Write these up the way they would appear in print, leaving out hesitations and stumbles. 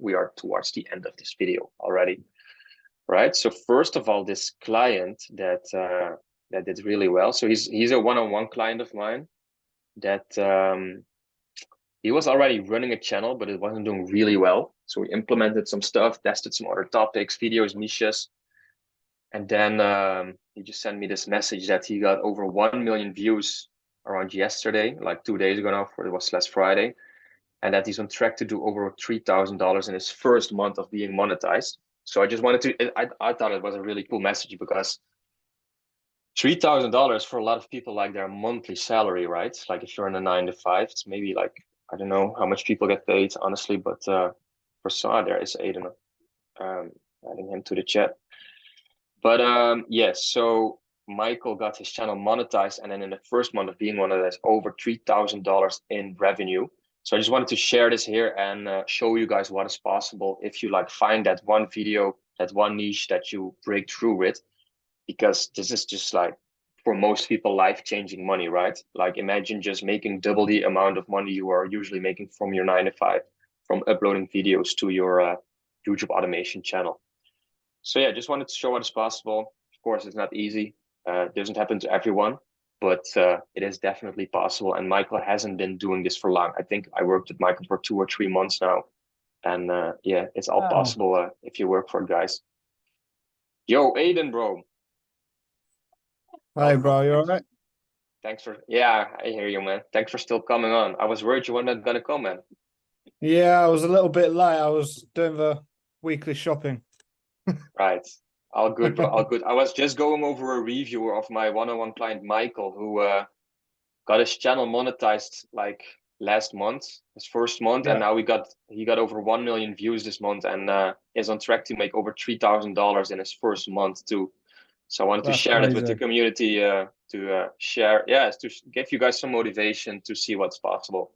we are towards the end of this video already, right? So first of all, this client that did really well. So he's a one-on-one client of mine that he was already running a channel, but it wasn't doing really well. So we implemented some stuff, tested some other topics, videos, niches. And then he just sent me this message that he got over 1 million views around yesterday, like 2 days ago now, it was last Friday. And that he's on track to do over $3,000 in his first month of being monetized. So I just wanted to, I thought it was a really cool message, because $3,000 for a lot of people, like their monthly salary, right? Like if you're in a 9-to-5, it's maybe like, I don't know how much people get paid, honestly, but for some, there is Aiden, adding him to the chat. But yes, so Michael got his channel monetized, and then in the first month of being monetized, over $3,000 in revenue. So I just wanted to share this here and show you guys what is possible if you like find that one video, that one niche that you break through with, because this is just like, for most people, life-changing money, right? Like imagine just making double the amount of money you are usually making from your 9-to-5, from uploading videos to your YouTube automation channel. So yeah, just wanted to show what is possible. Of course, it's not easy. It doesn't happen to everyone, but it is definitely possible. And Michael hasn't been doing this for long. I think I worked with Michael for 2 or 3 months now. And yeah, it's all possible if you work for it, guys. Yo, Aiden, bro. Hi, bro. You all right? Thanks for, yeah, I hear you, man. Thanks for still coming on. I was worried you weren't gonna come, man. Yeah, I was a little bit late. I was doing the weekly shopping. Right. All good, bro. All good. I was just going over a review of my one-on-one client, Michael, who got his channel monetized like last month, his first month, Yeah. and now he got over 1 million views this month, and is on track to make over $3,000 in his first month too. So I wanted to share that with the community to share, yeah, to give you guys some motivation to see what's possible.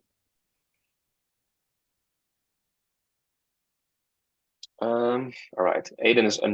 All right, Aiden is